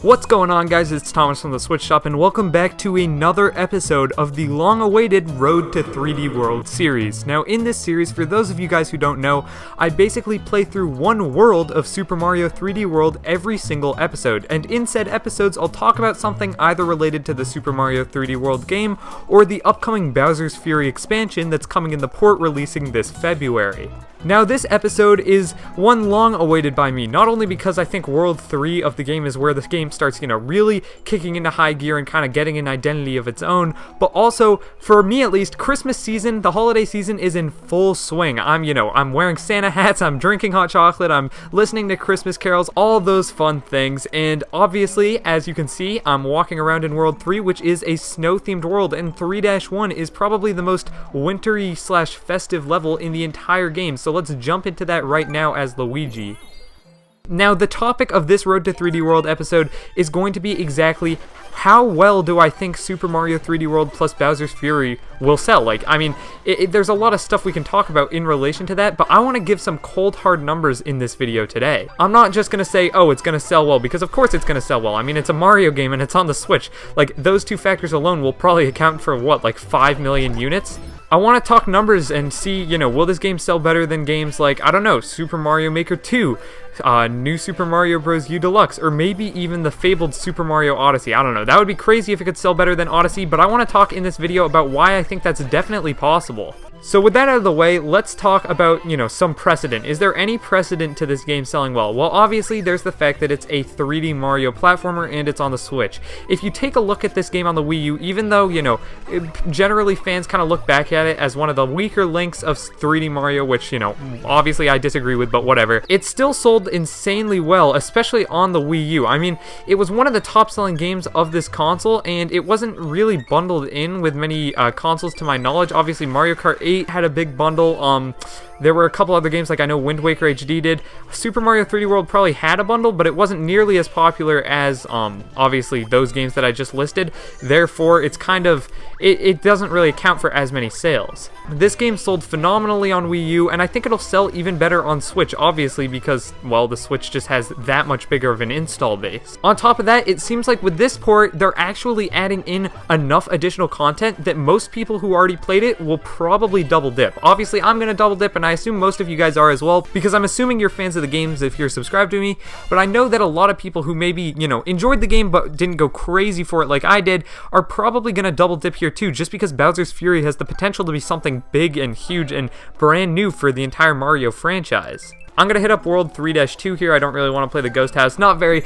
What's going on, guys? It's Thomas from the Switch Shop, and welcome back to another episode of the long-awaited Road to 3D World series. Now, in this series, for those of you guys who don't know, I basically play through one world of Super Mario 3D World every single episode, and in said episodes, I'll talk about something either related to the Super Mario 3D World game, or the upcoming Bowser's Fury expansion that's coming in the port releasing this February. Now, this episode is one long awaited by me, not only because I think World 3 of the game is where the game starts, really kicking into high gear and kind of getting an identity of its own, but also, for me at least, Christmas season, the holiday season is in full swing. I'm wearing Santa hats, I'm drinking hot chocolate, I'm listening to Christmas carols, all those fun things, and obviously, as you can see, I'm walking around in World 3, which is a snow-themed world, and 3-1 is probably the most wintry/festive level in the entire game, so let's jump into that right now as Luigi. Now, the topic of this Road to 3D World episode is going to be exactly how well do I think Super Mario 3D World plus Bowser's Fury will sell. There's a lot of stuff we can talk about in relation to that, but I want to give some cold hard numbers in this video today. I'm not just going to say, oh, it's going to sell well, because of course it's going to sell well. It's a Mario game and it's on the Switch. Those two factors alone will probably account for, 5 million units? I want to talk numbers and see, will this game sell better than games like, I don't know, Super Mario Maker 2, New Super Mario Bros. U Deluxe, or maybe even the fabled Super Mario Odyssey. I don't know. That would be crazy if it could sell better than Odyssey, but I want to talk in this video about why I think that's definitely possible. So with that out of the way, let's talk about, some precedent. Is there any precedent to this game selling well? Well, obviously, there's the fact that it's a 3D Mario platformer and it's on the Switch. If you take a look at this game on the Wii U, even though, generally fans kind of look back at it as one of the weaker links of 3D Mario, which, obviously I disagree with, but whatever, it still sold insanely well, especially on the Wii U. It was one of the top-selling games of this console, and it wasn't really bundled in with many consoles to my knowledge. Obviously, Mario Kart 8 had a big bundle. There were a couple other games, I know Wind Waker HD did. Super Mario 3D World probably had a bundle, but it wasn't nearly as popular as, obviously, those games that I just listed. Therefore, it's it doesn't really account for as many sales. This game sold phenomenally on Wii U, and I think it'll sell even better on Switch, obviously, because, well, the Switch just has that much bigger of an install base. On top of that, it seems like with this port, they're actually adding in enough additional content that most people who already played it will probably double dip. Obviously, I'm going to double dip, and I assume most of you guys are as well, because I'm assuming you're fans of the games if you're subscribed to me, but I know that a lot of people who maybe, enjoyed the game but didn't go crazy for it like I did, are probably going to double dip here too, just because Bowser's Fury has the potential to be something big and huge and brand new for the entire Mario franchise. I'm going to hit up World 3-2 here. I don't really want to play the Ghost House. Not very,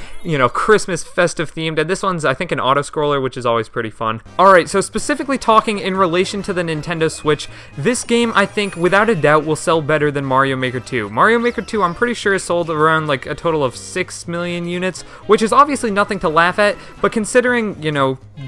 Christmas festive themed. And this one's, I think, an auto-scroller, which is always pretty fun. Alright, so specifically talking in relation to the Nintendo Switch, this game, I think, without a doubt, will sell better than Mario Maker 2. Mario Maker 2, I'm pretty sure, sold around, a total of 6 million units, which is obviously nothing to laugh at, but considering,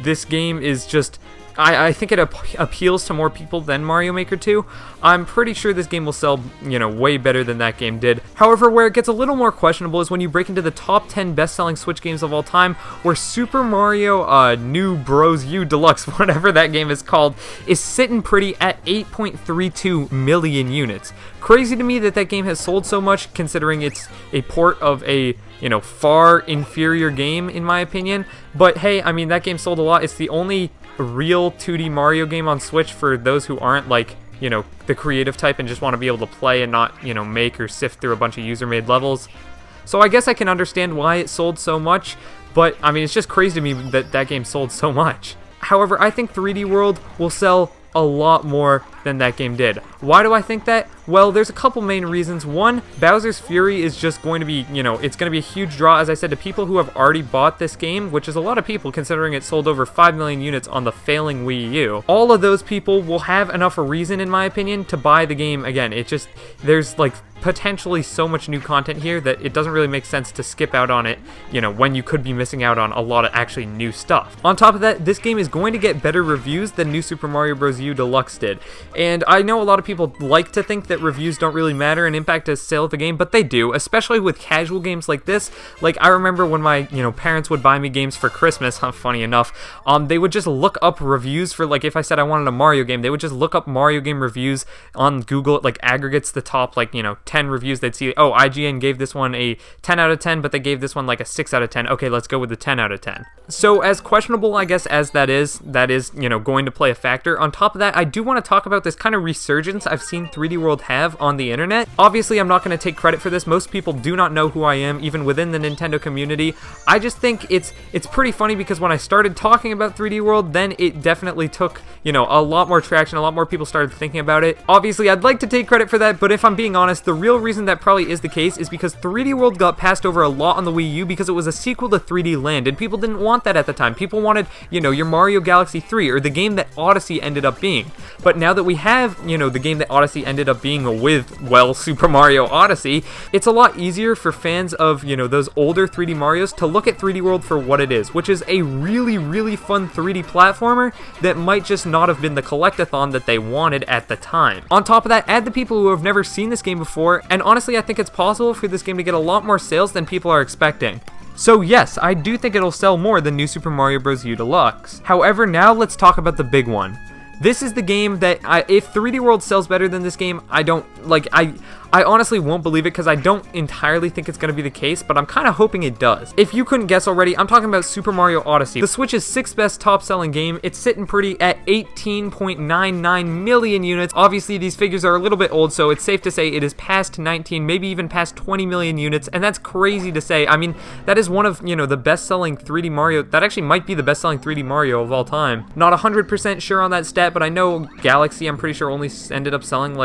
this game is just... I think it appeals to more people than Mario Maker 2. I'm pretty sure this game will sell, way better than that game did. However, where it gets a little more questionable is when you break into the top 10 best-selling Switch games of all time, where Super Mario New Bros. U Deluxe, whatever that game is called, is sitting pretty at 8.32 million units. Crazy to me that that game has sold so much, considering it's a port of a far inferior game, in my opinion. But hey, that game sold a lot. It's the only real 2D Mario game on Switch for those who aren't the creative type and just want to be able to play and not, make or sift through a bunch of user-made levels. So I guess I can understand why it sold so much, but it's just crazy to me that that game sold so much. However, I think 3D World will sell a lot more than that game did. Why do I think that? Well, there's a couple main reasons. One, Bowser's Fury is just going to be, it's going to be a huge draw, as I said, to people who have already bought this game, which is a lot of people considering it sold over 5 million units on the failing Wii U. All of those people will have enough reason, in my opinion, to buy the game again. There's potentially so much new content here that it doesn't really make sense to skip out on it, when you could be missing out on a lot of actually new stuff. On top of that, this game is going to get better reviews than New Super Mario Bros. U Deluxe did. And I know a lot of people like to think that reviews don't really matter and impact the sale of a game, but they do, especially with casual games like this. Like, I remember when my, parents would buy me games for Christmas, funny enough, they would just look up reviews for, like, if I said I wanted a Mario game, they would just look up Mario game reviews on Google. It, like, aggregates the top, 10 reviews. They'd see, oh, IGN gave this one a 10 out of 10, but they gave this one, like, a 6 out of 10. Okay, let's go with the 10 out of 10. So, as questionable, I guess, as that is, going to play a factor. On top of that, I do want to talk about this kind of resurgence I've seen 3D World have on the internet. Obviously, I'm not going to take credit for this. Most people do not know who I am, even within the Nintendo community. I just think it's pretty funny because when I started talking about 3D World, then it definitely took, a lot more traction. A lot more people started thinking about it. Obviously, I'd like to take credit for that, but if I'm being honest, the real reason that probably is the case is because 3D World got passed over a lot on the Wii U because it was a sequel to 3D Land, and people didn't want that at the time. People wanted, your Mario Galaxy 3, or the game that Odyssey ended up being. But now that we have, the game that Odyssey ended up being with, well, Super Mario Odyssey, it's a lot easier for fans of, those older 3D Marios to look at 3D World for what it is, which is a really, really fun 3D platformer that might just not have been the collectathon that they wanted at the time. On top of that, add the people who have never seen this game before, and honestly, I think it's possible for this game to get a lot more sales than people are expecting. So yes, I do think it'll sell more than New Super Mario Bros. U Deluxe. However, now let's talk about the big one. This is the game that, if 3D World sells better than this game, I honestly won't believe it because I don't entirely think it's going to be the case, but I'm kind of hoping it does. If you couldn't guess already, I'm talking about Super Mario Odyssey. The Switch's 6th best top-selling game. It's sitting pretty at 18.99 million units. Obviously, these figures are a little bit old, so it's safe to say it is past 19, maybe even past 20 million units, and that's crazy to say. I mean, that is one of, the best-selling 3D Mario. That actually might be the best-selling 3D Mario of all time. Not 100% sure on that stat, but I know Galaxy, I'm pretty sure, only ended up selling,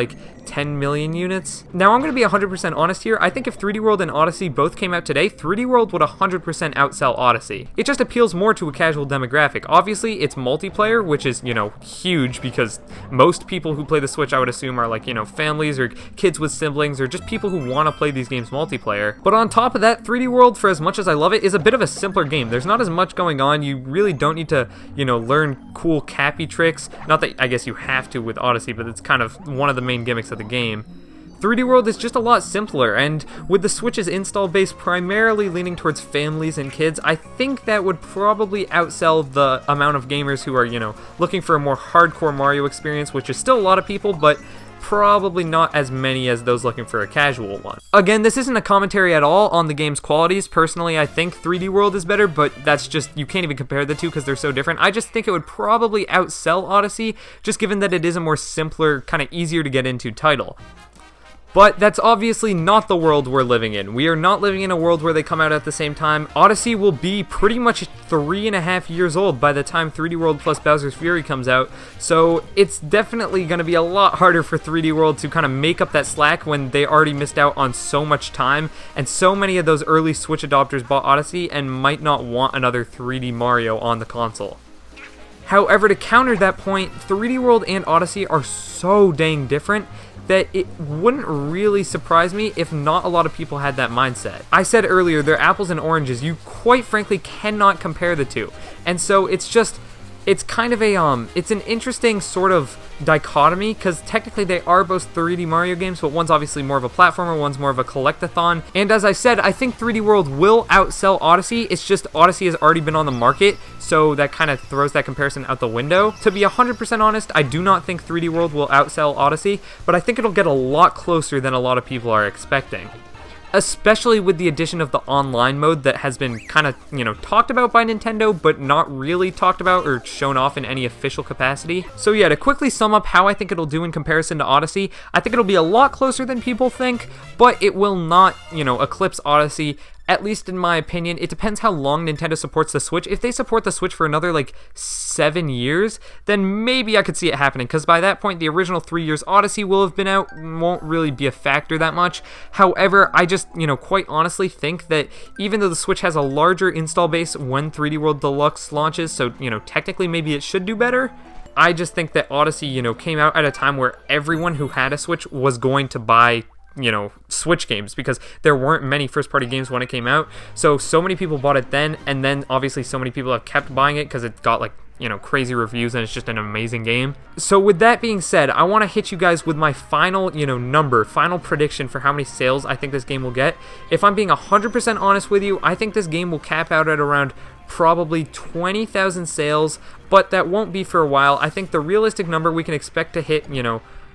10 million units. Now, I'm going to be 100% honest here. I think if 3D World and Odyssey both came out today, 3D World would 100% outsell Odyssey. It just appeals more to a casual demographic. Obviously, it's multiplayer, which is, huge because most people who play the Switch, I would assume, are families or kids with siblings or just people who want to play these games multiplayer. But on top of that, 3D World, for as much as I love it, is a bit of a simpler game. There's not as much going on. You really don't need to, learn cool cappy tricks. Not that I guess you have to with Odyssey, but it's kind of one of the main gimmicks of the game. 3D World is just a lot simpler, and with the Switch's install base primarily leaning towards families and kids, I think that would probably outsell the amount of gamers who are, looking for a more hardcore Mario experience, which is still a lot of people, but probably not as many as those looking for a casual one. Again, this isn't a commentary at all on the game's qualities. Personally, I think 3D World is better, but that's just, you can't even compare the two because they're so different. I just think it would probably outsell Odyssey, just given that it is a more simpler, kind of easier to get into title. But that's obviously not the world we're living in. We are not living in a world where they come out at the same time. Odyssey will be pretty much 3.5 years old by the time 3D World plus Bowser's Fury comes out, so it's definitely going to be a lot harder for 3D World to kind of make up that slack when they already missed out on so much time, and so many of those early Switch adopters bought Odyssey and might not want another 3D Mario on the console. However, to counter that point, 3D World and Odyssey are so dang different that it wouldn't really surprise me if not a lot of people had that mindset. I said earlier, they're apples and oranges. You quite frankly cannot compare the two. And so it's kind of it's an interesting sort of dichotomy, because technically they are both 3D Mario games, but one's obviously more of a platformer, one's more of a collectathon. And as I said, I think 3D World will outsell Odyssey. It's just Odyssey has already been on the market, so that kind of throws that comparison out the window. To be 100% honest, I do not think 3D World will outsell Odyssey, but I think it'll get a lot closer than a lot of people are expecting. Especially with the addition of the online mode that has been kind of, talked about by Nintendo, but not really talked about or shown off in any official capacity. So yeah, to quickly sum up how I think it'll do in comparison to Odyssey, I think it'll be a lot closer than people think, but it will not, eclipse Odyssey. At least in my opinion. It depends how long Nintendo supports the Switch. If they support the Switch for another 7 years, then maybe I could see it happening, because by that point the original 3 years Odyssey will have been out, won't really be a factor that much. However, I just, quite honestly think that even though the Switch has a larger install base when 3D World Deluxe launches, so, technically maybe it should do better, I just think that Odyssey, came out at a time where everyone who had a Switch was going to buy Switch games, because there weren't many first-party games when it came out. So many people bought it then, and then obviously so many people have kept buying it because it got crazy reviews, and it's just an amazing game. So with that being said, I want to hit you guys with my final, final prediction for how many sales I think this game will get. If I'm being 100% honest with you, I think this game will cap out at around probably 20,000 sales, but that won't be for a while. I think the realistic number we can expect to hit,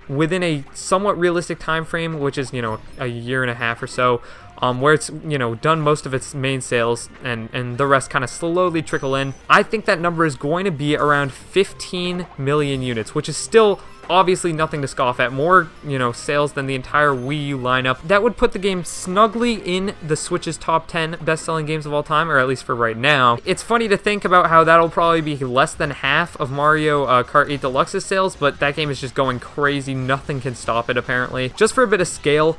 within a somewhat realistic time frame, which is, a year and a half or so, where it's, done most of its main sales and the rest kind of slowly trickle in. I think that number is going to be around 15 million units, which is still obviously nothing to scoff at. More, sales than the entire Wii U lineup. That would put the game snugly in the Switch's top 10 best-selling games of all time, or at least for right now. It's funny to think about how that'll probably be less than half of Mario Kart 8 Deluxe's sales, but that game is just going crazy. Nothing can stop it, apparently. Just for a bit of scale,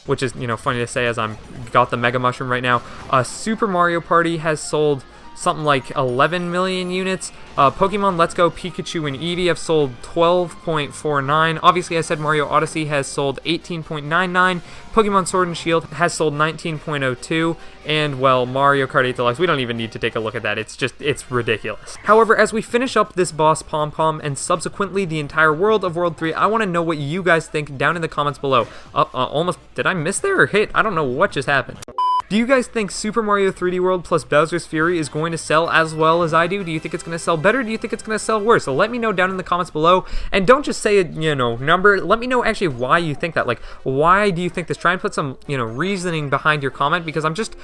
which is, funny to say as I'm got the Mega Mushroom right now, Super Mario Party has sold something like 11 million units. Pokemon Let's Go Pikachu and Eevee have sold 12.49. Obviously, I said Mario Odyssey has sold 18.99. Pokemon Sword and Shield has sold 19.02. And, well, Mario Kart 8 Deluxe, we don't even need to take a look at that. It's ridiculous. However, as we finish up this boss Pom-Pom and subsequently the entire world of World 3, I want to know what you guys think down in the comments below. Almost, did I miss there or hit? I don't know what just happened. Do you guys think Super Mario 3D World plus Bowser's Fury is going to sell as well as I do? Do you think it's going to sell better? Do you think it's going to sell worse? So let me know down in the comments below. And don't just say a, number. Let me know actually why you think that. Like, why do you think this? Try and put some, reasoning behind your comment, because I'm just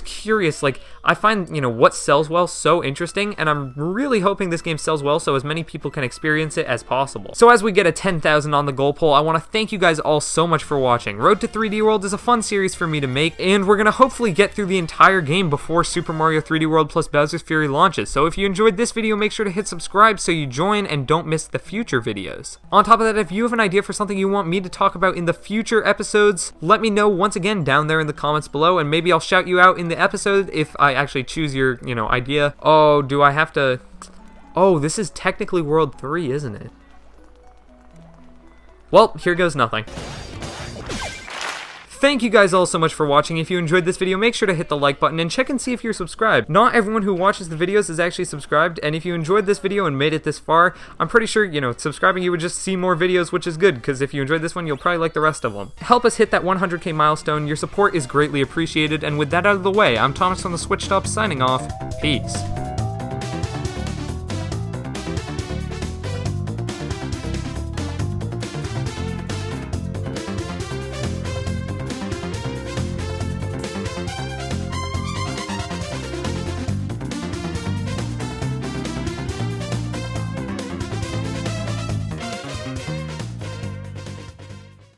curious. Like, I find, what sells well so interesting, and I'm really hoping this game sells well so as many people can experience it as possible. So as we get a 10,000 on the goal poll, I want to thank you guys all so much for watching. Road to 3D World is a fun series for me to make, and we're going to hopefully get through the entire game before Super Mario 3D World plus Bowser's Fury launches. So if you enjoyed this video, make sure to hit subscribe so you join and don't miss the future videos. On top of that, if you have an idea for something you want me to talk about in the future episodes, let me know once again down there in the comments below, and maybe I'll shout you out in the episode if I actually choose your, idea. Oh, do I have to... Oh, this is technically World 3, isn't it? Well, here goes nothing. Thank you guys all so much for watching. If you enjoyed this video, make sure to hit the like button and check and see if you're subscribed. Not everyone who watches the videos is actually subscribed, and if you enjoyed this video and made it this far, I'm pretty sure, subscribing you would just see more videos, which is good, because if you enjoyed this one, you'll probably like the rest of them. Help us hit that 100K milestone. Your support is greatly appreciated, and with that out of the way, I'm Thomas from the Switch Shop signing off. Peace.